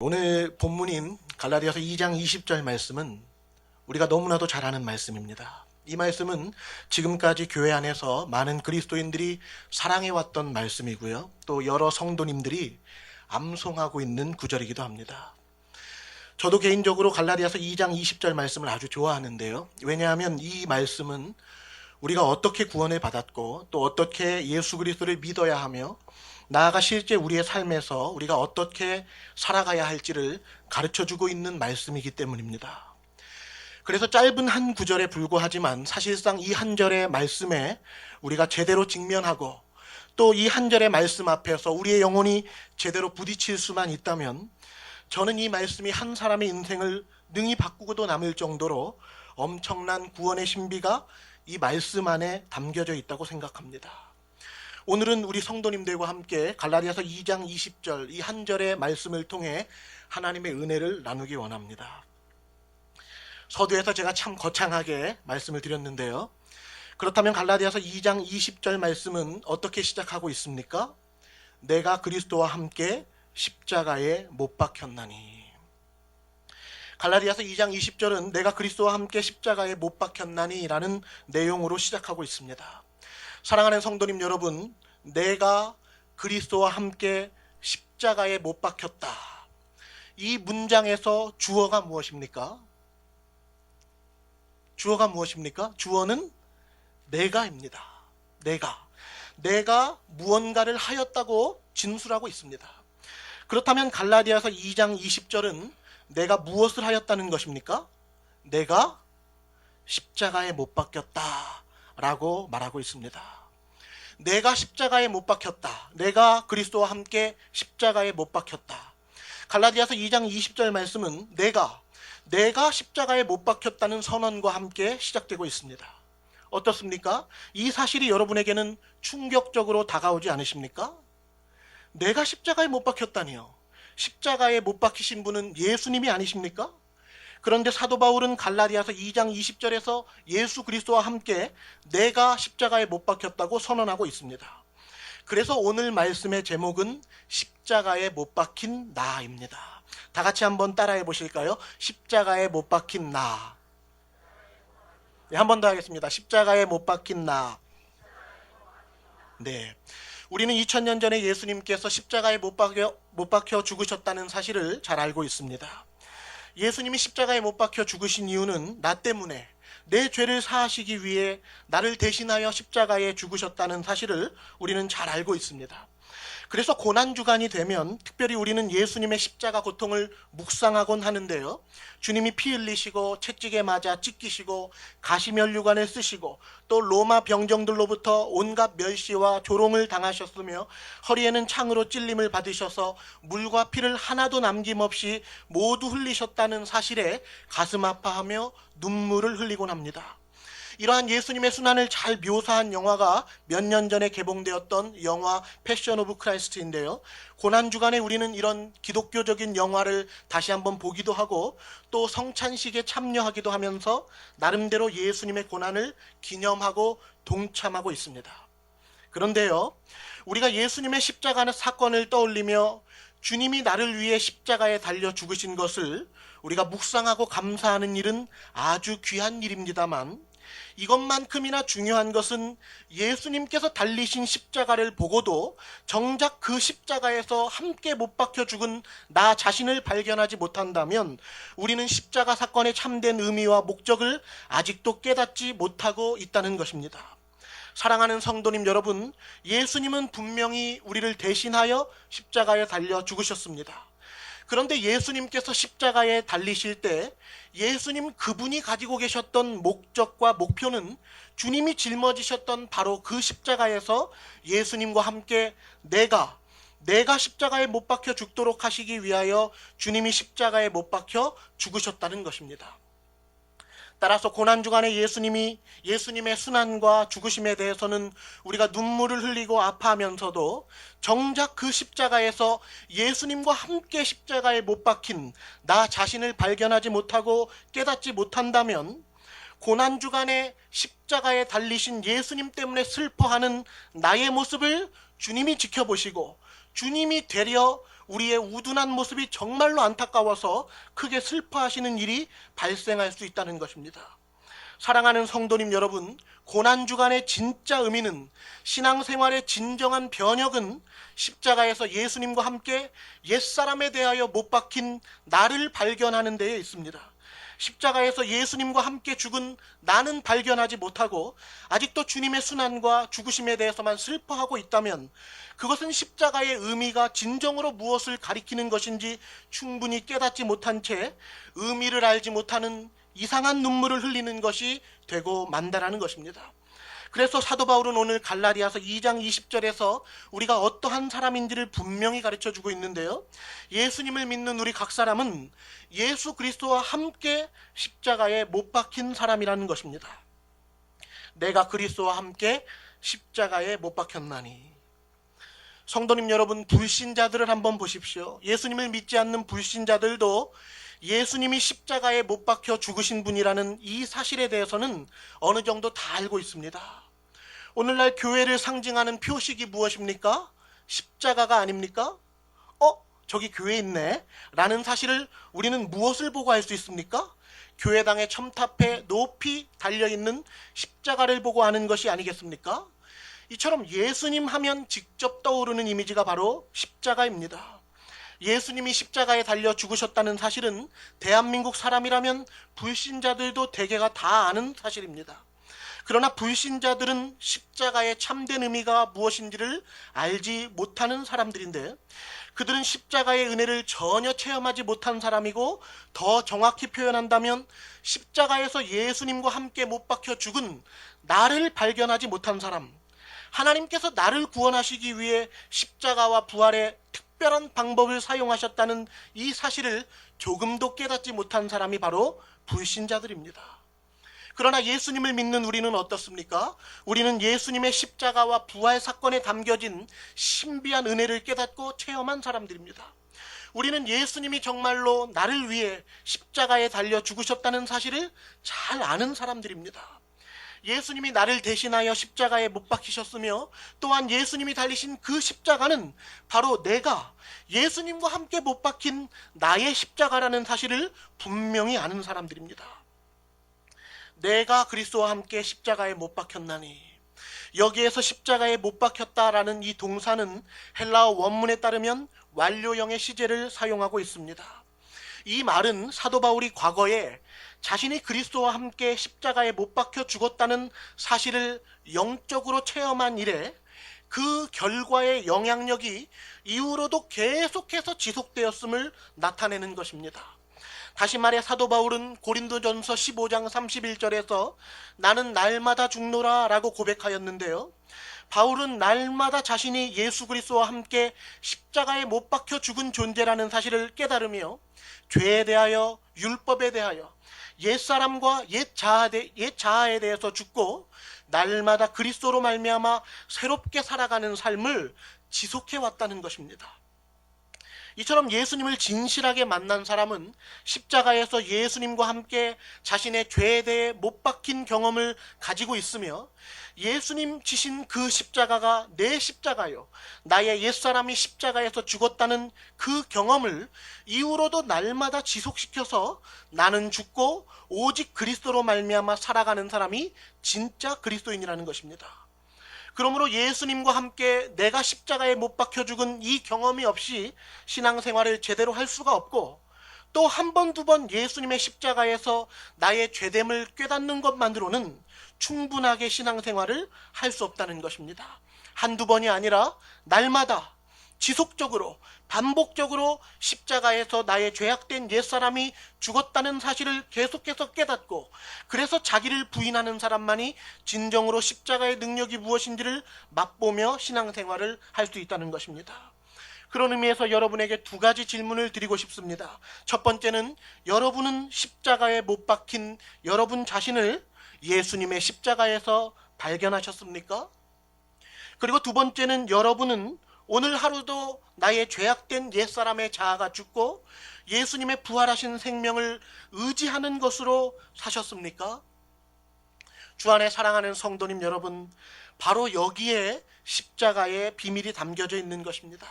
오늘 본문인 갈라디아서 2장 20절 말씀은 우리가 너무나도 잘 아는 말씀입니다. 이 말씀은 지금까지 교회 안에서 많은 그리스도인들이 사랑해왔던 말씀이고요. 또 여러 성도님들이 암송하고 있는 구절이기도 합니다. 저도 개인적으로 갈라디아서 2장 20절 말씀을 아주 좋아하는데요. 왜냐하면 이 말씀은 우리가 어떻게 구원을 받았고 또 어떻게 예수 그리스도를 믿어야 하며 나아가 실제 우리의 삶에서 우리가 어떻게 살아가야 할지를 가르쳐주고 있는 말씀이기 때문입니다. 그래서 짧은 한 구절에 불과하지만 사실상 이 한 절의 말씀에 우리가 제대로 직면하고 또 이 한 절의 말씀 앞에서 우리의 영혼이 제대로 부딪힐 수만 있다면 저는 이 말씀이 한 사람의 인생을 능히 바꾸고도 남을 정도로 엄청난 구원의 신비가 이 말씀 안에 담겨져 있다고 생각합니다. 오늘은 우리 성도님들과 함께 갈라디아서 2장 20절 이 한 절의 말씀을 통해 하나님의 은혜를 나누기 원합니다. 서두에서 제가 참 거창하게 말씀을 드렸는데요. 그렇다면 갈라디아서 2장 20절 말씀은 어떻게 시작하고 있습니까? 내가 그리스도와 함께 십자가에 못 박혔나니. 갈라디아서 2장 20절은 내가 그리스도와 함께 십자가에 못 박혔나니 라는 내용으로 시작하고 있습니다. 사랑하는 성도님 여러분, 내가 그리스도와 함께 십자가에 못 박혔다. 이 문장에서 주어가 무엇입니까? 주어가 무엇입니까? 주어는 내가입니다. 내가 무언가를 하였다고 진술하고 있습니다. 그렇다면 갈라디아서 2장 20절은 내가 무엇을 하였다는 것입니까? 내가 십자가에 못 박혔다 라고 말하고 있습니다. 내가 십자가에 못 박혔다. 내가 그리스도와 함께 십자가에 못 박혔다. 갈라디아서 2장 20절 말씀은 내가 십자가에 못 박혔다는 선언과 함께 시작되고 있습니다. 어떻습니까? 이 사실이 여러분에게는 충격적으로 다가오지 않으십니까? 내가 십자가에 못 박혔다니요. 십자가에 못 박히신 분은 예수님이 아니십니까? 그런데 사도 바울은 갈라디아서 2장 20절에서 예수 그리스도와 함께 내가 십자가에 못 박혔다고 선언하고 있습니다. 그래서 오늘 말씀의 제목은 십자가에 못 박힌 나입니다. 다 같이 한번 따라해 보실까요? 십자가에 못 박힌 나. 네, 한 번 더 하겠습니다. 십자가에 못 박힌 나. 네. 우리는 2000년 전에 예수님께서 십자가에 못 박혀 죽으셨다는 사실을 잘 알고 있습니다. 예수님이 십자가에 못 박혀 죽으신 이유는 나 때문에 내 죄를 사하시기 위해 나를 대신하여 십자가에 죽으셨다는 사실을 우리는 잘 알고 있습니다. 그래서 고난주간이 되면 특별히 우리는 예수님의 십자가 고통을 묵상하곤 하는데요. 주님이 피 흘리시고 채찍에 맞아 찢기시고 가시면류관을 쓰시고 또 로마 병정들로부터 온갖 멸시와 조롱을 당하셨으며 허리에는 창으로 찔림을 받으셔서 물과 피를 하나도 남김없이 모두 흘리셨다는 사실에 가슴 아파하며 눈물을 흘리곤 합니다. 이러한 예수님의 순환을 잘 묘사한 영화가 몇 년 전에 개봉되었던 영화 패션 오브 크라이스트인데요. 고난주간에 우리는 이런 기독교적인 영화를 다시 한번 보기도 하고 또 성찬식에 참여하기도 하면서 나름대로 예수님의 고난을 기념하고 동참하고 있습니다. 그런데요, 우리가 예수님의 십자가 사건을 떠올리며 주님이 나를 위해 십자가에 달려 죽으신 것을 우리가 묵상하고 감사하는 일은 아주 귀한 일입니다만 이것만큼이나 중요한 것은 예수님께서 달리신 십자가를 보고도 정작 그 십자가에서 함께 못 박혀 죽은 나 자신을 발견하지 못한다면 우리는 십자가 사건의 참된 의미와 목적을 아직도 깨닫지 못하고 있다는 것입니다. 사랑하는 성도님 여러분, 예수님은 분명히 우리를 대신하여 십자가에 달려 죽으셨습니다. 그런데 예수님께서 십자가에 달리실 때 예수님 그분이 가지고 계셨던 목적과 목표는 주님이 짊어지셨던 바로 그 십자가에서 예수님과 함께 내가 십자가에 못 박혀 죽도록 하시기 위하여 주님이 십자가에 못 박혀 죽으셨다는 것입니다. 따라서 고난주간에 예수님의 순환과 죽으심에 대해서는 우리가 눈물을 흘리고 아파하면서도 정작 그 십자가에서 예수님과 함께 십자가에 못 박힌 나 자신을 발견하지 못하고 깨닫지 못한다면 고난주간에 십자가에 달리신 예수님 때문에 슬퍼하는 나의 모습을 주님이 지켜보시고 주님이 되려 우리의 우둔한 모습이 정말로 안타까워서 크게 슬퍼하시는 일이 발생할 수 있다는 것입니다. 사랑하는 성도님 여러분, 고난주간의 진짜 의미는, 신앙생활의 진정한 변혁은 십자가에서 예수님과 함께 옛사람에 대하여 못 박힌 나를 발견하는 데에 있습니다. 십자가에서 예수님과 함께 죽은 나는 발견하지 못하고 아직도 주님의 순환과 죽으심에 대해서만 슬퍼하고 있다면, 그것은 십자가의 의미가 진정으로 무엇을 가리키는 것인지 충분히 깨닫지 못한 채 의미를 알지 못하는 이상한 눈물을 흘리는 것이 되고 만다라는 것입니다. 그래서 사도 바울은 오늘 갈라디아서 2장 20절에서 우리가 어떠한 사람인지를 분명히 가르쳐주고 있는데요, 예수님을 믿는 우리 각 사람은 예수 그리스도와 함께 십자가에 못 박힌 사람이라는 것입니다. 내가 그리스도와 함께 십자가에 못 박혔나니. 성도님 여러분, 불신자들을 한번 보십시오. 예수님을 믿지 않는 불신자들도 예수님이 십자가에 못 박혀 죽으신 분이라는 이 사실에 대해서는 어느 정도 다 알고 있습니다. 오늘날 교회를 상징하는 표식이 무엇입니까? 십자가가 아닙니까? 저기 교회 있네 라는 사실을 우리는 무엇을 보고 알 수 있습니까? 교회당의 첨탑에 높이 달려있는 십자가를 보고 아는 것이 아니겠습니까? 이처럼 예수님 하면 직접 떠오르는 이미지가 바로 십자가입니다. 예수님이 십자가에 달려 죽으셨다는 사실은 대한민국 사람이라면 불신자들도 대개가 다 아는 사실입니다. 그러나 불신자들은 십자가의 참된 의미가 무엇인지를 알지 못하는 사람들인데, 그들은 십자가의 은혜를 전혀 체험하지 못한 사람이고, 더 정확히 표현한다면 십자가에서 예수님과 함께 못 박혀 죽은 나를 발견하지 못한 사람, 하나님께서 나를 구원하시기 위해 십자가와 부활의 특별한 방법을 사용하셨다는 이 사실을 조금도 깨닫지 못한 사람이 바로 불신자들입니다. 그러나 예수님을 믿는 우리는 어떻습니까? 우리는 예수님의 십자가와 부활 사건에 담겨진 신비한 은혜를 깨닫고 체험한 사람들입니다. 우리는 예수님이 정말로 나를 위해 십자가에 달려 죽으셨다는 사실을 잘 아는 사람들입니다. 예수님이 나를 대신하여 십자가에 못 박히셨으며, 또한 예수님이 달리신 그 십자가는 바로 내가 예수님과 함께 못 박힌 나의 십자가라는 사실을 분명히 아는 사람들입니다. 내가 그리스도와 함께 십자가에 못 박혔나니. 여기에서 십자가에 못 박혔다라는 이 동사는 헬라어 원문에 따르면 완료형의 시제를 사용하고 있습니다. 이 말은 사도 바울이 과거에 자신이 그리스도와 함께 십자가에 못 박혀 죽었다는 사실을 영적으로 체험한 이래 그 결과의 영향력이 이후로도 계속해서 지속되었음을 나타내는 것입니다. 다시 말해 사도 바울은 고린도전서 15장 31절에서 나는 날마다 죽노라 라고 고백하였는데요, 바울은 날마다 자신이 예수 그리스도와 함께 십자가에 못 박혀 죽은 존재라는 사실을 깨달으며 죄에 대하여, 율법에 대하여, 옛사람과 옛자아에 대해서 죽고 날마다 그리스도로 말미암아 새롭게 살아가는 삶을 지속해 왔다는 것입니다. 이처럼 예수님을 진실하게 만난 사람은 십자가에서 예수님과 함께 자신의 죄에 대해 못 박힌 경험을 가지고 있으며, 예수님 지신 그 십자가가 내 십자가요, 나의 옛사람이 십자가에서 죽었다는 그 경험을 이후로도 날마다 지속시켜서 나는 죽고 오직 그리스도로 말미암아 살아가는 사람이 진짜 그리스도인이라는 것입니다. 그러므로 예수님과 함께 내가 십자가에 못 박혀 죽은 이 경험이 없이 신앙생활을 제대로 할 수가 없고, 또 한 번, 두 번 예수님의 십자가에서 나의 죄됨을 깨닫는 것만으로는 충분하게 신앙생활을 할 수 없다는 것입니다. 한두 번이 아니라 날마다 지속적으로 반복적으로 십자가에서 나의 죄악된 옛사람이 죽었다는 사실을 계속해서 깨닫고, 그래서 자기를 부인하는 사람만이 진정으로 십자가의 능력이 무엇인지를 맛보며 신앙생활을 할 수 있다는 것입니다. 그런 의미에서 여러분에게 두 가지 질문을 드리고 싶습니다. 첫 번째는, 여러분은 십자가에 못 박힌 여러분 자신을 예수님의 십자가에서 발견하셨습니까? 그리고 두 번째는, 여러분은 오늘 하루도 나의 죄악된 옛사람의 자아가 죽고 예수님의 부활하신 생명을 의지하는 것으로 사셨습니까? 주 안에 사랑하는 성도님 여러분, 바로 여기에 십자가의 비밀이 담겨져 있는 것입니다.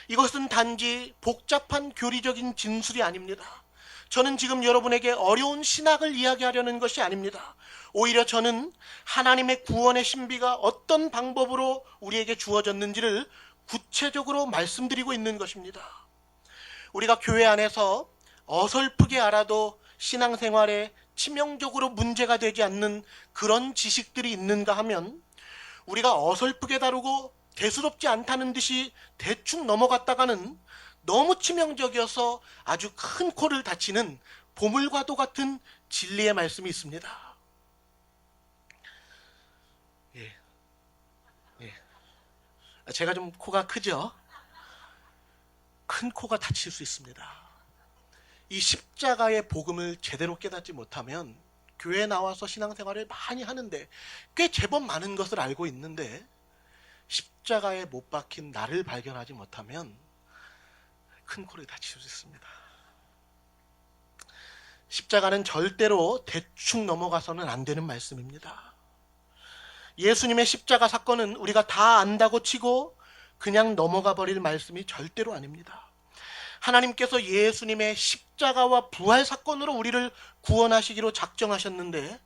이것은 단지 복잡한 교리적인 진술이 아닙니다. 저는 지금 여러분에게 어려운 신학을 이야기하려는 것이 아닙니다. 오히려 저는 하나님의 구원의 신비가 어떤 방법으로 우리에게 주어졌는지를 구체적으로 말씀드리고 있는 것입니다. 우리가 교회 안에서 어설프게 알아도 신앙생활에 치명적으로 문제가 되지 않는 그런 지식들이 있는가 하면, 우리가 어설프게 다루고 대수롭지 않다는 듯이 대충 넘어갔다가는 너무 치명적이어서 아주 큰 코를 다치는 보물과도 같은 진리의 말씀이 있습니다. 제가 좀 코가 크죠? 큰 코가 다칠 수 있습니다. 이 십자가의 복음을 제대로 깨닫지 못하면 교회에 나와서 신앙생활을 많이 하는데, 꽤 제법 많은 것을 알고 있는데, 십자가에 못 박힌 나를 발견하지 못하면 큰 코를 다칠 수 있습니다. 십자가는 절대로 대충 넘어가서는 안 되는 말씀입니다. 예수님의 십자가 사건은 우리가 다 안다고 치고 그냥 넘어가 버릴 말씀이 절대로 아닙니다. 하나님께서 예수님의 십자가와 부활 사건으로 우리를 구원하시기로 작정하셨는데,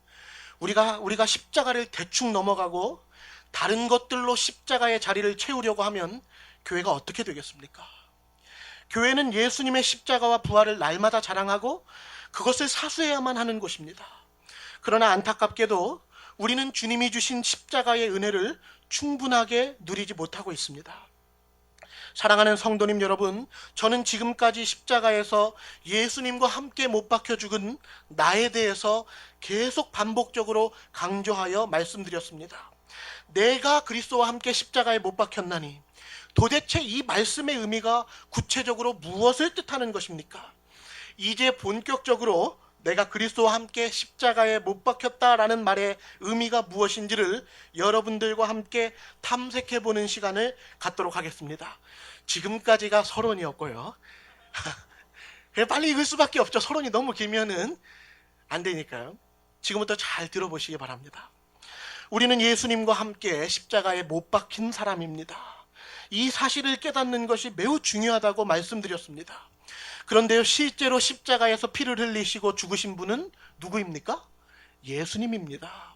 우리가 십자가를 대충 넘어가고 다른 것들로 십자가의 자리를 채우려고 하면 교회가 어떻게 되겠습니까? 교회는 예수님의 십자가와 부활을 날마다 자랑하고 그것을 사수해야만 하는 곳입니다. 그러나 안타깝게도 우리는 주님이 주신 십자가의 은혜를 충분하게 누리지 못하고 있습니다. 사랑하는 성도님 여러분, 저는 지금까지 십자가에서 예수님과 함께 못 박혀 죽은 나에 대해서 계속 반복적으로 강조하여 말씀드렸습니다. 내가 그리스도와 함께 십자가에 못 박혔나니, 도대체 이 말씀의 의미가 구체적으로 무엇을 뜻하는 것입니까? 이제 본격적으로 내가 그리스도와 함께 십자가에 못 박혔다라는 말의 의미가 무엇인지를 여러분들과 함께 탐색해보는 시간을 갖도록 하겠습니다. 지금까지가 서론이었고요. 빨리 읽을 수밖에 없죠. 서론이 너무 길면은 안 되니까요. 지금부터 잘 들어보시기 바랍니다. 우리는 예수님과 함께 십자가에 못 박힌 사람입니다. 이 사실을 깨닫는 것이 매우 중요하다고 말씀드렸습니다. 그런데요, 실제로 십자가에서 피를 흘리시고 죽으신 분은 누구입니까? 예수님입니다.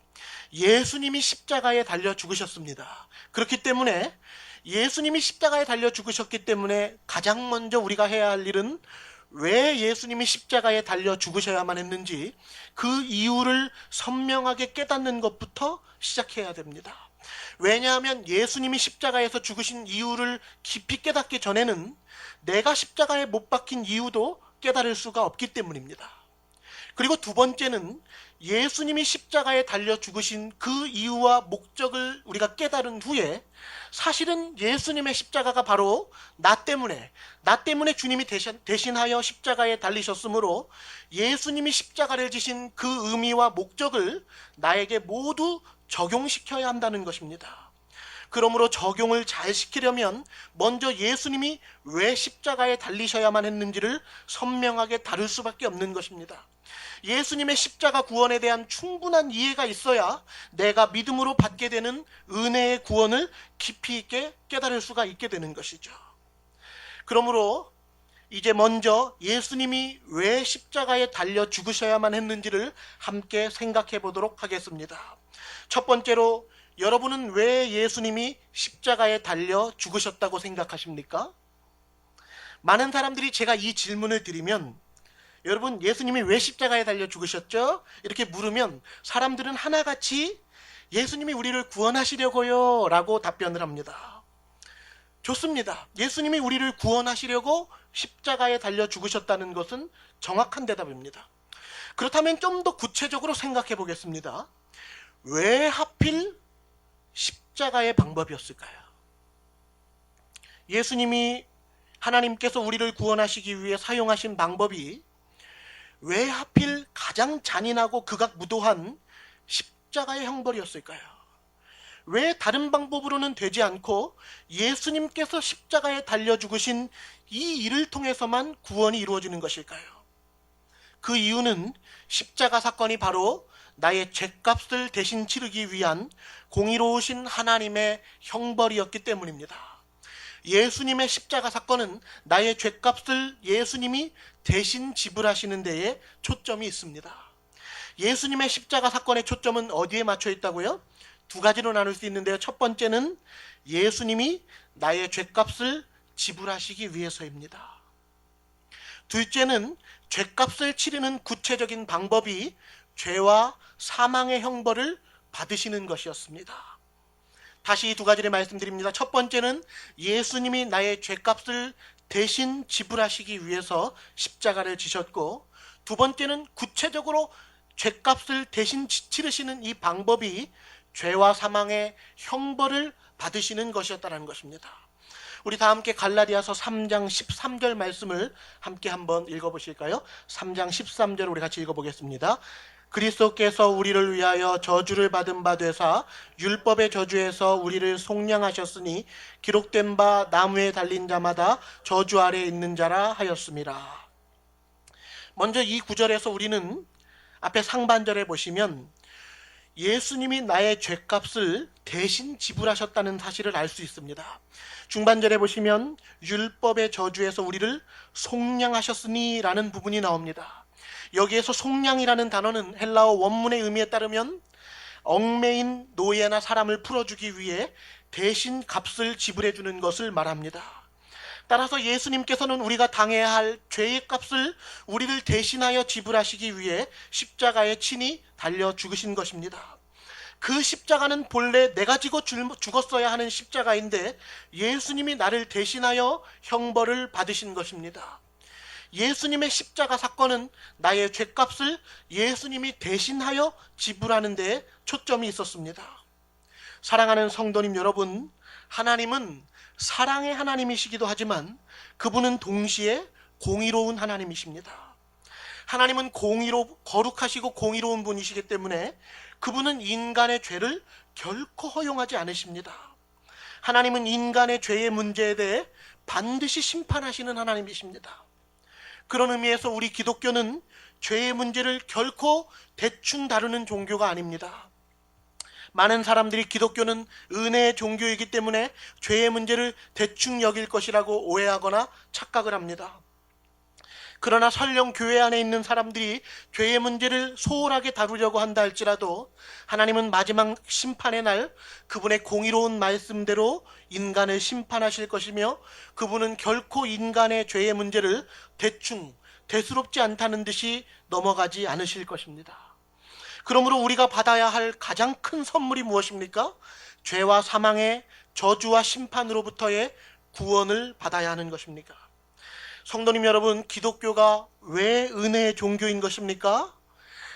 예수님이 십자가에 달려 죽으셨습니다. 그렇기 때문에 예수님이 십자가에 달려 죽으셨기 때문에 가장 먼저 우리가 해야 할 일은 왜 예수님이 십자가에 달려 죽으셔야만 했는지 그 이유를 선명하게 깨닫는 것부터 시작해야 됩니다. 왜냐하면 예수님이 십자가에서 죽으신 이유를 깊이 깨닫기 전에는 내가 십자가에 못 박힌 이유도 깨달을 수가 없기 때문입니다. 그리고 두 번째는 예수님이 십자가에 달려 죽으신 그 이유와 목적을 우리가 깨달은 후에, 사실은 예수님의 십자가가 바로 나 때문에 주님이 대신하여 십자가에 달리셨으므로 예수님이 십자가를 지신 그 의미와 목적을 나에게 모두 적용시켜야 한다는 것입니다. 그러므로 적용을 잘 시키려면 먼저 예수님이 왜 십자가에 달리셔야만 했는지를 선명하게 다룰 수밖에 없는 것입니다. 예수님의 십자가 구원에 대한 충분한 이해가 있어야 내가 믿음으로 받게 되는 은혜의 구원을 깊이 있게 깨달을 수가 있게 되는 것이죠. 그러므로 이제 먼저 예수님이 왜 십자가에 달려 죽으셔야만 했는지를 함께 생각해 보도록 하겠습니다. 첫 번째로, 여러분은 왜 예수님이 십자가에 달려 죽으셨다고 생각하십니까? 많은 사람들이 제가 이 질문을 드리면, 여러분 예수님이 왜 십자가에 달려 죽으셨죠? 이렇게 물으면 사람들은 하나같이 예수님이 우리를 구원하시려고요 라고 답변을 합니다. 좋습니다. 예수님이 우리를 구원하시려고 십자가에 달려 죽으셨다는 것은 정확한 대답입니다. 그렇다면 좀 더 구체적으로 생각해 보겠습니다. 왜 하필 십자가의 방법이었을까요? 예수님이, 하나님께서 우리를 구원하시기 위해 사용하신 방법이 왜 하필 가장 잔인하고 극악무도한 십자가의 형벌이었을까요? 왜 다른 방법으로는 되지 않고 예수님께서 십자가에 달려 죽으신 이 일을 통해서만 구원이 이루어지는 것일까요? 그 이유는 십자가 사건이 바로 나의 죄값을 대신 치르기 위한 공의로우신 하나님의 형벌이었기 때문입니다. 예수님의 십자가 사건은 나의 죗값을 예수님이 대신 지불하시는 데에 초점이 있습니다. 예수님의 십자가 사건의 초점은 어디에 맞춰 있다고요? 두 가지로 나눌 수 있는데요. 첫 번째는 예수님이 나의 죗값을 지불하시기 위해서입니다. 둘째는 죗값을 치르는 구체적인 방법이 죄와 사망의 형벌을 받으시는 것이었습니다. 다시 이 두 가지를 말씀드립니다. 첫 번째는 예수님이 나의 죗값을 대신 지불하시기 위해서 십자가를 지셨고, 두 번째는 구체적으로 죗값을 대신 치르시는 이 방법이 죄와 사망의 형벌을 받으시는 것이었다는 것입니다. 우리 다 함께 갈라디아서 3장 13절 말씀을 함께 한번 읽어보실까요? 3장 13절 우리 같이 읽어보겠습니다. 그리스도께서 우리를 위하여 저주를 받은 바 되사 율법의 저주에서 우리를 속량하셨으니 기록된 바 나무에 달린 자마다 저주 아래에 있는 자라 하였습니다. 먼저 이 구절에서 우리는 앞에 상반절에 보시면 예수님이 나의 죗값을 대신 지불하셨다는 사실을 알 수 있습니다. 중반절에 보시면 율법의 저주에서 우리를 속량하셨으니 라는 부분이 나옵니다. 여기에서 속량이라는 단어는 헬라어 원문의 의미에 따르면 얽매인 노예나 사람을 풀어주기 위해 대신 값을 지불해 주는 것을 말합니다. 따라서 예수님께서는 우리가 당해야 할 죄의 값을 우리를 대신하여 지불하시기 위해 십자가에 친히 달려 죽으신 것입니다. 그 십자가는 본래 내가 지고 죽었어야 하는 십자가인데 예수님이 나를 대신하여 형벌을 받으신 것입니다. 예수님의 십자가 사건은 나의 죗값을 예수님이 대신하여 지불하는 데 초점이 있었습니다. 사랑하는 성도님 여러분, 하나님은 사랑의 하나님이시기도 하지만 그분은 동시에 공의로운 하나님이십니다. 하나님은 거룩하시고 공의로운 분이시기 때문에 그분은 인간의 죄를 결코 허용하지 않으십니다. 하나님은 인간의 죄의 문제에 대해 반드시 심판하시는 하나님이십니다. 그런 의미에서 우리 기독교는 죄의 문제를 결코 대충 다루는 종교가 아닙니다. 많은 사람들이 기독교는 은혜의 종교이기 때문에 죄의 문제를 대충 여길 것이라고 오해하거나 착각을 합니다. 그러나 설령 교회 안에 있는 사람들이 죄의 문제를 소홀하게 다루려고 한다 할지라도 하나님은 마지막 심판의 날 그분의 공의로운 말씀대로 인간을 심판하실 것이며 그분은 결코 인간의 죄의 문제를 대충 대수롭지 않다는 듯이 넘어가지 않으실 것입니다. 그러므로 우리가 받아야 할 가장 큰 선물이 무엇입니까? 죄와 사망의 저주와 심판으로부터의 구원을 받아야 하는 것입니까? 성도님 여러분, 기독교가 왜 은혜의 종교인 것입니까?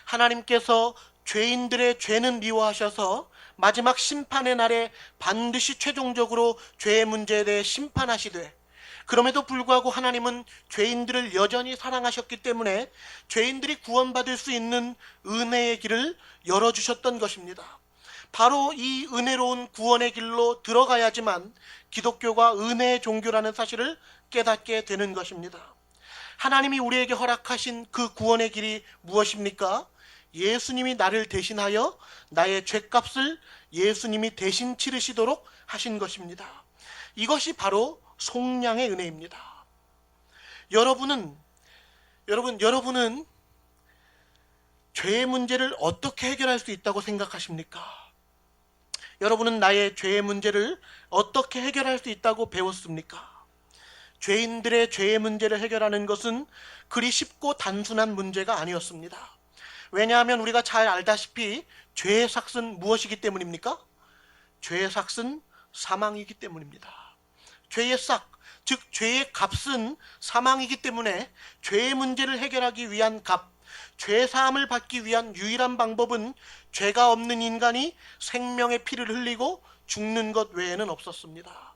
하나님께서 죄인들의 죄는 미워하셔서 마지막 심판의 날에 반드시 최종적으로 죄의 문제에 대해 심판하시되, 그럼에도 불구하고 하나님은 죄인들을 여전히 사랑하셨기 때문에 죄인들이 구원받을 수 있는 은혜의 길을 열어주셨던 것입니다. 바로 이 은혜로운 구원의 길로 들어가야지만 기독교가 은혜의 종교라는 사실을 깨닫게 되는 것입니다. 하나님이 우리에게 허락하신 그 구원의 길이 무엇입니까? 예수님이 나를 대신하여 나의 죗값을 예수님이 대신 치르시도록 하신 것입니다. 이것이 바로 속량의 은혜입니다. 여러분은 죄의 문제를 어떻게 해결할 수 있다고 생각하십니까? 여러분은 나의 죄의 문제를 어떻게 해결할 수 있다고 배웠습니까? 죄인들의 죄의 문제를 해결하는 것은 그리 쉽고 단순한 문제가 아니었습니다. 왜냐하면 우리가 잘 알다시피 죄의 삭은 무엇이기 때문입니까? 죄의 삭은 사망이기 때문입니다. 죄의 싹, 즉 죄의 값은 사망이기 때문에 죄의 문제를 해결하기 위한 값, 죄 사함을 받기 위한 유일한 방법은 죄가 없는 인간이 생명의 피를 흘리고 죽는 것 외에는 없었습니다.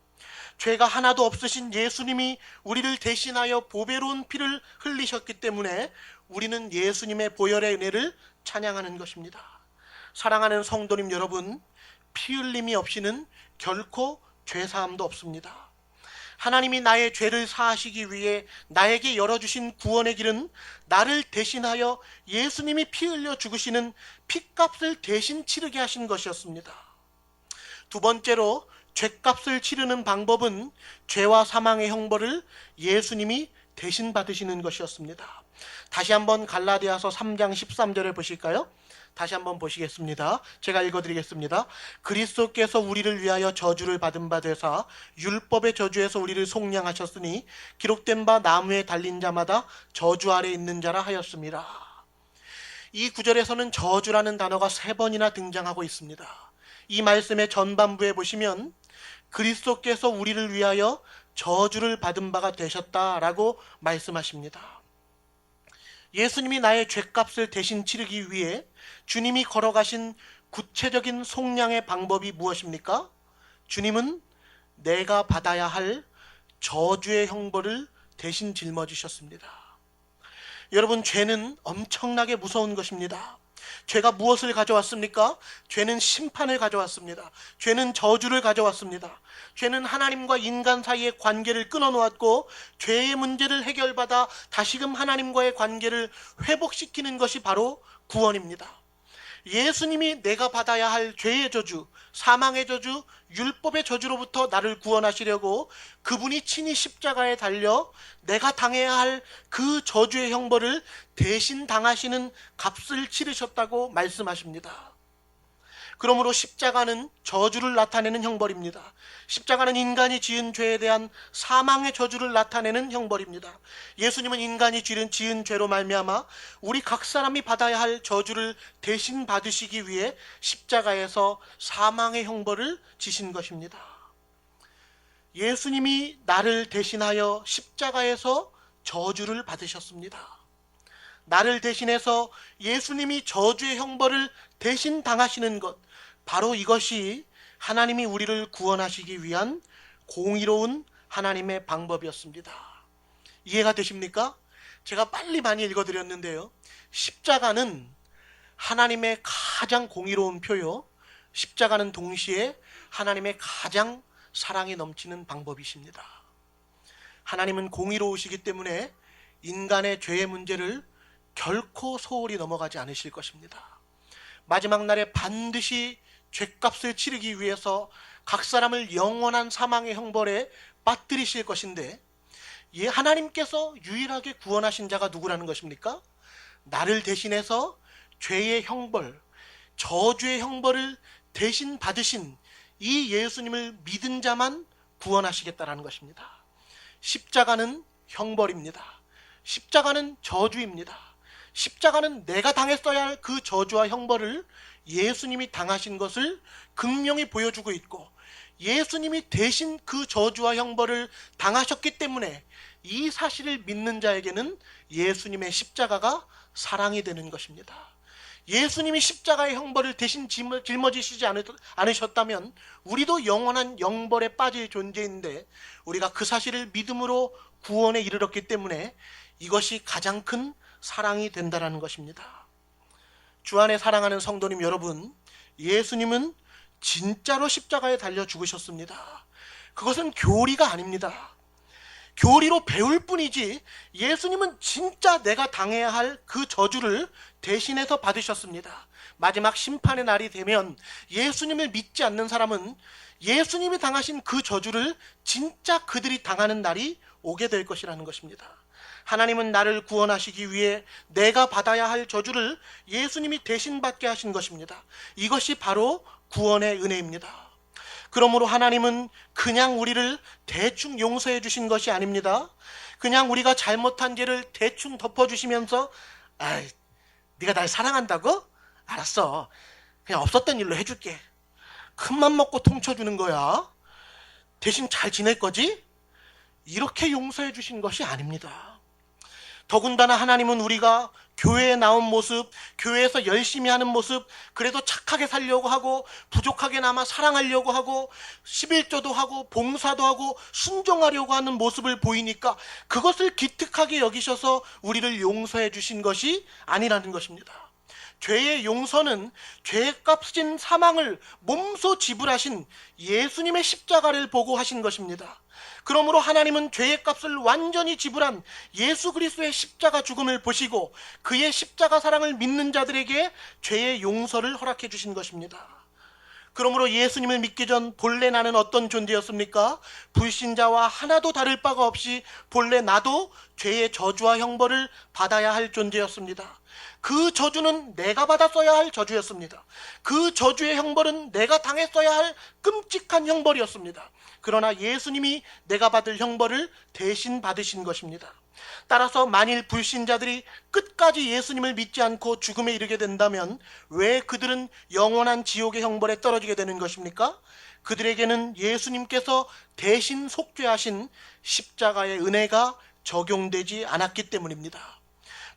죄가 하나도 없으신 예수님이 우리를 대신하여 보배로운 피를 흘리셨기 때문에 우리는 예수님의 보혈의 은혜를 찬양하는 것입니다. 사랑하는 성도님 여러분, 피 흘림이 없이는 결코 죄 사함도 없습니다. 하나님이 나의 죄를 사하시기 위해 나에게 열어주신 구원의 길은 나를 대신하여 예수님이 피 흘려 죽으시는 피값을 대신 치르게 하신 것이었습니다. 두 번째로 죄값을 치르는 방법은 죄와 사망의 형벌을 예수님이 대신 받으시는 것이었습니다. 다시 한번 갈라디아서 3장 13절을 보실까요? 다시 한번 보시겠습니다. 제가 읽어드리겠습니다. 그리스도께서 우리를 위하여 저주를 받은 바 되사 율법의 저주에서 우리를 속량하셨으니 기록된 바 나무에 달린 자마다 저주 아래 있는 자라 하였습니다. 이 구절에서는 저주라는 단어가 3번이나 등장하고 있습니다. 이 말씀의 전반부에 보시면 그리스도께서 우리를 위하여 저주를 받은 바가 되셨다라고 말씀하십니다. 예수님이 나의 죄값을 대신 치르기 위해 주님이 걸어가신 구체적인 속량의 방법이 무엇입니까? 주님은 내가 받아야 할 저주의 형벌을 대신 짊어지셨습니다. 여러분, 죄는 엄청나게 무서운 것입니다. 죄가 무엇을 가져왔습니까? 죄는 심판을 가져왔습니다. 죄는 저주를 가져왔습니다. 죄는 하나님과 인간 사이의 관계를 끊어놓았고 죄의 문제를 해결받아 다시금 하나님과의 관계를 회복시키는 것이 바로 구원입니다. 예수님이 내가 받아야 할 죄의 저주, 사망의 저주, 율법의 저주로부터 나를 구원하시려고 그분이 친히 십자가에 달려 내가 당해야 할 그 저주의 형벌을 대신 당하시는 값을 치르셨다고 말씀하십니다. 그러므로 십자가는 저주를 나타내는 형벌입니다. 십자가는 인간이 지은 죄에 대한 사망의 저주를 나타내는 형벌입니다. 예수님은 인간이 지은 죄로 말미암아 우리 각 사람이 받아야 할 저주를 대신 받으시기 위해 십자가에서 사망의 형벌을 지신 것입니다. 예수님이 나를 대신하여 십자가에서 저주를 받으셨습니다. 나를 대신해서 예수님이 저주의 형벌을 대신 당하시는 것, 바로 이것이 하나님이 우리를 구원하시기 위한 공의로운 하나님의 방법이었습니다. 이해가 되십니까? 제가 빨리 많이 읽어드렸는데요. 십자가는 하나님의 가장 공의로운 표요. 십자가는 동시에 하나님의 가장 사랑이 넘치는 방법이십니다. 하나님은 공의로우시기 때문에 인간의 죄의 문제를 결코 소홀히 넘어가지 않으실 것입니다. 마지막 날에 반드시 죄값을 치르기 위해서 각 사람을 영원한 사망의 형벌에 빠뜨리실 것인데, 하나님께서 유일하게 구원하신 자가 누구라는 것입니까? 나를 대신해서 죄의 형벌, 저주의 형벌을 대신 받으신 이 예수님을 믿은 자만 구원하시겠다라는 것입니다. 십자가는 형벌입니다. 십자가는 저주입니다. 십자가는 내가 당했어야 할 그 저주와 형벌을 예수님이 당하신 것을 극명히 보여주고 있고, 예수님이 대신 그 저주와 형벌을 당하셨기 때문에 이 사실을 믿는 자에게는 예수님의 십자가가 사랑이 되는 것입니다. 예수님이 십자가의 형벌을 대신 짊어지시지 않으셨다면 우리도 영원한 영벌에 빠질 존재인데, 우리가 그 사실을 믿음으로 구원에 이르렀기 때문에 이것이 가장 큰 사랑이 된다는 것입니다. 주 안에 사랑하는 성도님 여러분, 예수님은 진짜로 십자가에 달려 죽으셨습니다. 그것은 교리가 아닙니다. 교리로 배울 뿐이지 예수님은 진짜 내가 당해야 할 그 저주를 대신해서 받으셨습니다. 마지막 심판의 날이 되면 예수님을 믿지 않는 사람은 예수님이 당하신 그 저주를 진짜 그들이 당하는 날이 오게 될 것이라는 것입니다. 하나님은 나를 구원하시기 위해 내가 받아야 할 저주를 예수님이 대신 받게 하신 것입니다. 이것이 바로 구원의 은혜입니다. 그러므로 하나님은 그냥 우리를 대충 용서해 주신 것이 아닙니다. 그냥 우리가 잘못한 죄를 대충 덮어주시면서 아이, 네가 날 사랑한다고? 알았어. 그냥 없었던 일로 해줄게. 큰맘 먹고 통쳐주는 거야. 대신 잘 지낼 거지? 이렇게 용서해 주신 것이 아닙니다. 더군다나 하나님은 우리가 교회에 나온 모습, 교회에서 열심히 하는 모습, 그래도 착하게 살려고 하고 부족하게나마 사랑하려고 하고 11조도 하고 봉사도 하고 순종하려고 하는 모습을 보이니까 그것을 기특하게 여기셔서 우리를 용서해 주신 것이 아니라는 것입니다. 죄의 용서는 죄값인 사망을 몸소 지불하신 예수님의 십자가를 보고 하신 것입니다. 그러므로 하나님은 죄의 값을 완전히 지불한 예수 그리스도의 십자가 죽음을 보시고 그의 십자가 사랑을 믿는 자들에게 죄의 용서를 허락해 주신 것입니다. 그러므로 예수님을 믿기 전 본래 나는 어떤 존재였습니까? 불신자와 하나도 다를 바가 없이 본래 나도 죄의 저주와 형벌을 받아야 할 존재였습니다. 그 저주는 내가 받았어야 할 저주였습니다. 그 저주의 형벌은 내가 당했어야 할 끔찍한 형벌이었습니다. 그러나 예수님이 내가 받을 형벌을 대신 받으신 것입니다. 따라서 만일 불신자들이 끝까지 예수님을 믿지 않고 죽음에 이르게 된다면 왜 그들은 영원한 지옥의 형벌에 떨어지게 되는 것입니까? 그들에게는 예수님께서 대신 속죄하신 십자가의 은혜가 적용되지 않았기 때문입니다.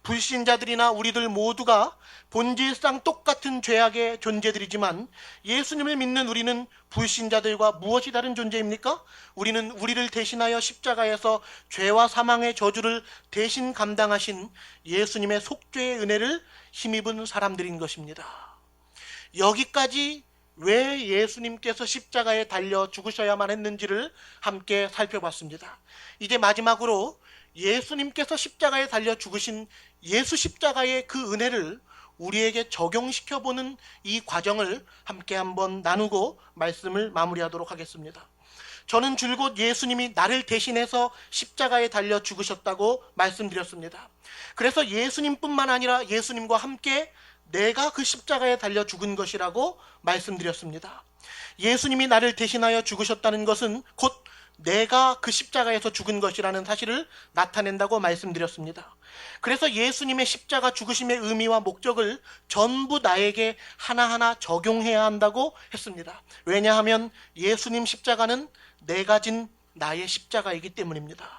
불신자들이나 우리들 모두가 본질상 똑같은 죄악의 존재들이지만 예수님을 믿는 우리는 불신자들과 무엇이 다른 존재입니까? 우리는 우리를 대신하여 십자가에서 죄와 사망의 저주를 대신 감당하신 예수님의 속죄의 은혜를 힘입은 사람들인 것입니다. 여기까지 왜 예수님께서 십자가에 달려 죽으셔야만 했는지를 함께 살펴봤습니다. 이제 마지막으로 예수님께서 십자가에 달려 죽으신 예수 십자가의 그 은혜를 우리에게 적용시켜보는 이 과정을 함께 한번 나누고 말씀을 마무리하도록 하겠습니다. 저는 줄곧 예수님이 나를 대신해서 십자가에 달려 죽으셨다고 말씀드렸습니다. 그래서 예수님뿐만 아니라 예수님과 함께 내가 그 십자가에 달려 죽은 것이라고 말씀드렸습니다. 예수님이 나를 대신하여 죽으셨다는 것은 곧 내가 그 십자가에서 죽은 것이라는 사실을 나타낸다고 말씀드렸습니다. 그래서 예수님의 십자가 죽으심의 의미와 목적을 전부 나에게 하나하나 적용해야 한다고 했습니다. 왜냐하면 예수님 십자가는 내가 진 나의 십자가이기 때문입니다.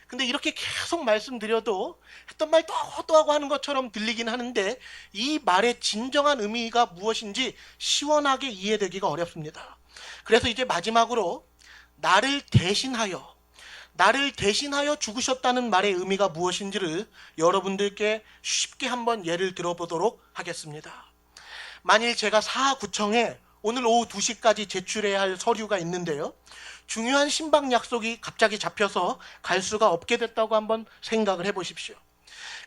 근데 이렇게 계속 말씀드려도 했던 말 또 하고 하는 것처럼 들리긴 하는데 이 말의 진정한 의미가 무엇인지 시원하게 이해되기가 어렵습니다. 그래서 이제 마지막으로 나를 대신하여 죽으셨다는 말의 의미가 무엇인지를 여러분들께 쉽게 한번 예를 들어보도록 하겠습니다. 만일 제가 사하구청에 오늘 오후 2시까지 제출해야 할 서류가 있는데요. 중요한 신방 약속이 갑자기 잡혀서 갈 수가 없게 됐다고 한번 생각을 해보십시오.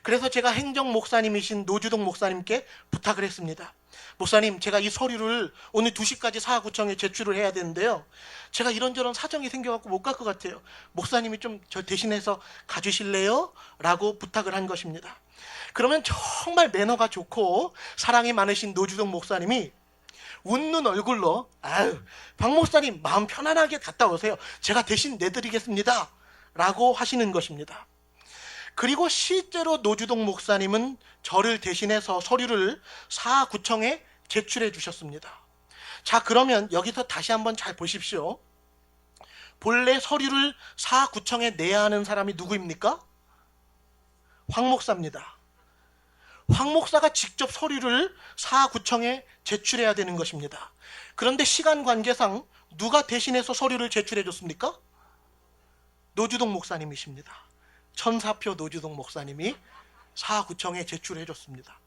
그래서 제가 행정 목사님이신 노주동 목사님께 부탁을 했습니다. 목사님, 제가 이 서류를 오늘 2시까지 사하구청에 제출을 해야 되는데요. 제가 이런저런 사정이 생겨갖고 못 갈 것 같아요. 목사님이 좀 저 대신해서 가주실래요? 라고 부탁을 한 것입니다. 그러면 정말 매너가 좋고 사랑이 많으신 노주동 목사님이 웃는 얼굴로 아유, 박 목사님 마음 편안하게 갔다 오세요. 제가 대신 내드리겠습니다. 라고 하시는 것입니다. 그리고 실제로 노주동 목사님은 저를 대신해서 서류를 사구청에 제출해 주셨습니다. 자, 그러면 여기서 다시 한번 잘 보십시오. 본래 서류를 사구청에 내야 하는 사람이 누구입니까? 황 목사입니다. 황 목사가 직접 서류를 사구청에 제출해야 되는 것입니다. 그런데 시간 관계상 누가 대신해서 서류를 제출해 줬습니까? 노주동 목사님이십니다. 천사표 노주동 목사님이 사구청에 제출해 줬습니다.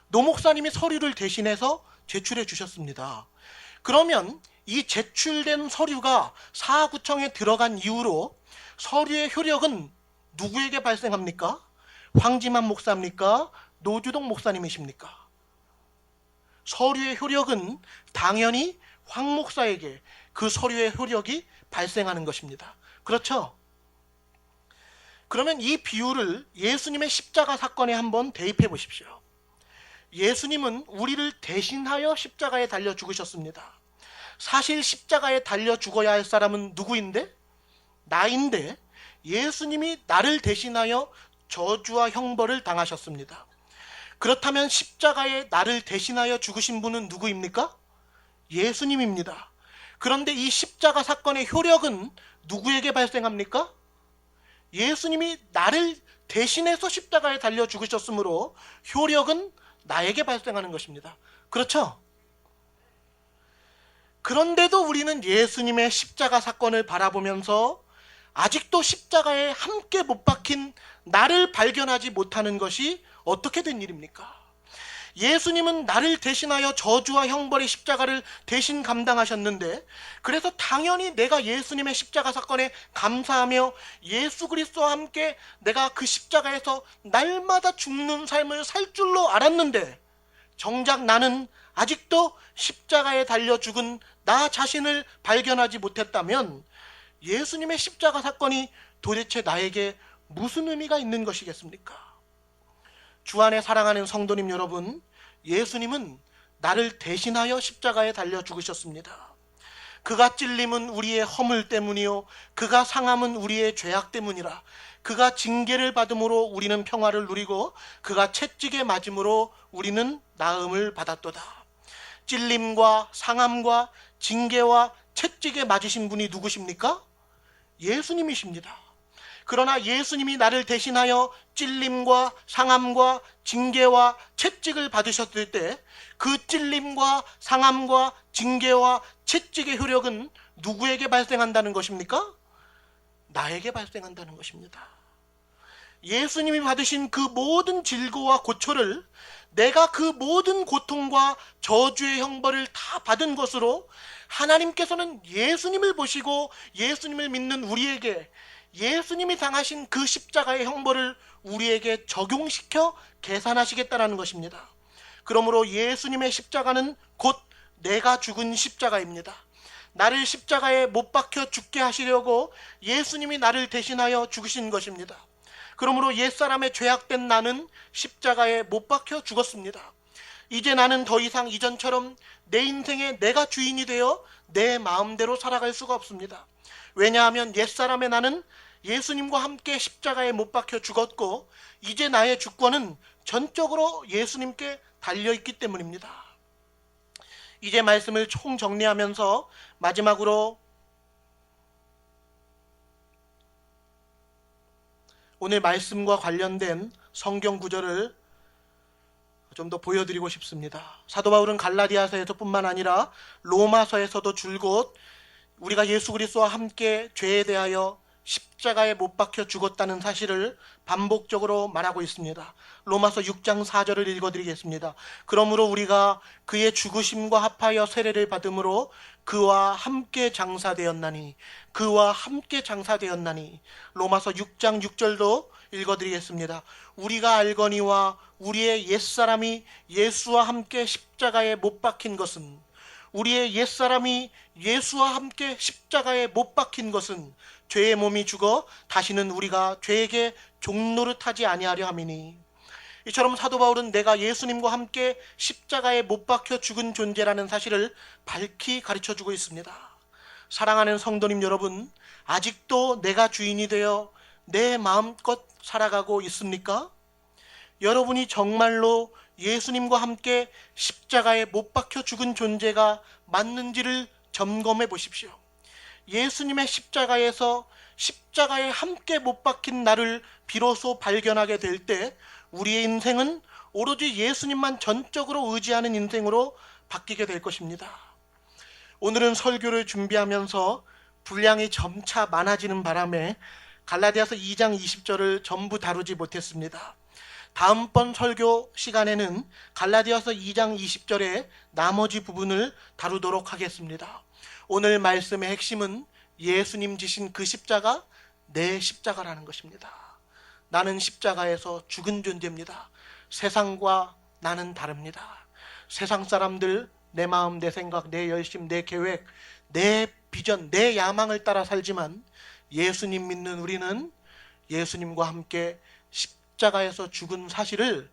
노 목사님이 서류를 대신해서 제출해 주셨습니다. 그러면 이 제출된 서류가 사구청에 들어간 이후로 서류의 효력은 누구에게 발생합니까? 황지만 목사입니까? 노주동 목사님이십니까? 서류의 효력은 당연히 황 목사에게 그 서류의 효력이 발생하는 것입니다. 그렇죠? 그러면 이 비유를 예수님의 십자가 사건에 한번 대입해 보십시오. 예수님은 우리를 대신하여 십자가에 달려 죽으셨습니다. 사실 십자가에 달려 죽어야 할 사람은 누구인데? 나인데 예수님이 나를 대신하여 저주와 형벌을 당하셨습니다. 그렇다면 십자가에 나를 대신하여 죽으신 분은 누구입니까? 예수님입니다. 그런데 이 십자가 사건의 효력은 누구에게 발생합니까? 예수님이 나를 대신해서 십자가에 달려 죽으셨으므로 효력은 나에게 발생하는 것입니다. 그렇죠? 그런데도 우리는 예수님의 십자가 사건을 바라보면서 아직도 십자가에 함께 못 박힌 나를 발견하지 못하는 것이 어떻게 된 일입니까? 예수님은 나를 대신하여 저주와 형벌의 십자가를 대신 감당하셨는데, 그래서 당연히 내가 예수님의 십자가 사건에 감사하며 예수 그리스도와 함께 내가 그 십자가에서 날마다 죽는 삶을 살 줄로 알았는데, 정작 나는 아직도 십자가에 달려 죽은 나 자신을 발견하지 못했다면 예수님의 십자가 사건이 도대체 나에게 무슨 의미가 있는 것이겠습니까? 주 안에 사랑하는 성도님 여러분, 예수님은 나를 대신하여 십자가에 달려 죽으셨습니다. 그가 찔림은 우리의 허물 때문이요 그가 상함은 우리의 죄악 때문이라. 그가 징계를 받음으로 우리는 평화를 누리고 그가 채찍에 맞음으로 우리는 나음을 받았도다. 찔림과 상함과 징계와 채찍에 맞으신 분이 누구십니까? 예수님이십니다. 그러나 예수님이 나를 대신하여 찔림과 상함과 징계와 채찍을 받으셨을 때 그 찔림과 상함과 징계와 채찍의 효력은 누구에게 발생한다는 것입니까? 나에게 발생한다는 것입니다. 예수님이 받으신 그 모든 질고와 고초를 내가 그 모든 고통과 저주의 형벌을 다 받은 것으로 하나님께서는 예수님을 보시고 예수님을 믿는 우리에게 예수님이 당하신 그 십자가의 형벌을 우리에게 적용시켜 계산하시겠다는 것입니다. 그러므로 예수님의 십자가는 곧 내가 죽은 십자가입니다. 나를 십자가에 못 박혀 죽게 하시려고 예수님이 나를 대신하여 죽으신 것입니다. 그러므로 옛사람의 죄악된 나는 십자가에 못 박혀 죽었습니다. 이제 나는 더 이상 이전처럼 내 인생에 내가 주인이 되어 내 마음대로 살아갈 수가 없습니다. 왜냐하면 옛사람의 나는 예수님과 함께 십자가에 못 박혀 죽었고 이제 나의 주권은 전적으로 예수님께 달려있기 때문입니다. 이제 말씀을 총정리하면서 마지막으로 오늘 말씀과 관련된 성경 구절을 좀 더 보여드리고 싶습니다. 사도 바울은 갈라디아서에서 뿐만 아니라 로마서에서도 줄곧 우리가 예수 그리스도와 함께 죄에 대하여 십자가에 못 박혀 죽었다는 사실을 반복적으로 말하고 있습니다. 로마서 6장 4절을 읽어드리겠습니다. 그러므로 우리가 그의 죽으심과 합하여 세례를 받음으로 그와 함께 장사되었나니 로마서 6장 6절도 읽어드리겠습니다. 우리가 알거니와 우리의 옛사람이 예수와 함께 십자가에 못 박힌 것은 우리의 옛사람이 예수와 함께 십자가에 못 박힌 것은 죄의 몸이 죽어 다시는 우리가 죄에게 종노릇하지 아니하려 함이니. 이처럼 사도 바울은 내가 예수님과 함께 십자가에 못 박혀 죽은 존재라는 사실을 밝히 가르쳐주고 있습니다. 사랑하는 성도님 여러분, 아직도 내가 주인이 되어 내 마음껏 살아가고 있습니까? 여러분이 정말로 예수님과 함께 십자가에 못 박혀 죽은 존재가 맞는지를 점검해 보십시오. 예수님의 십자가에서 십자가에 함께 못 박힌 나를 비로소 발견하게 될 때 우리의 인생은 오로지 예수님만 전적으로 의지하는 인생으로 바뀌게 될 것입니다. 오늘은 설교를 준비하면서 분량이 점차 많아지는 바람에 갈라디아서 2장 20절을 전부 다루지 못했습니다. 다음번 설교 시간에는 갈라디아서 2장 20절의 나머지 부분을 다루도록 하겠습니다. 오늘 말씀의 핵심은 예수님 지신 그 십자가, 내 십자가라는 것입니다. 나는 십자가에서 죽은 존재입니다. 세상과 나는 다릅니다. 세상 사람들 내 마음, 내 생각, 내 열심, 내 계획, 내 비전, 내 야망을 따라 살지만 예수님 믿는 우리는 예수님과 함께 십자가에서 죽은 사실을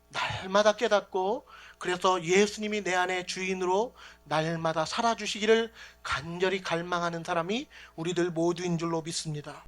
날마다 깨닫고 그래서 예수님이 내 안에 주인으로 날마다 살아주시기를 간절히 갈망하는 사람이 우리들 모두인 줄로 믿습니다.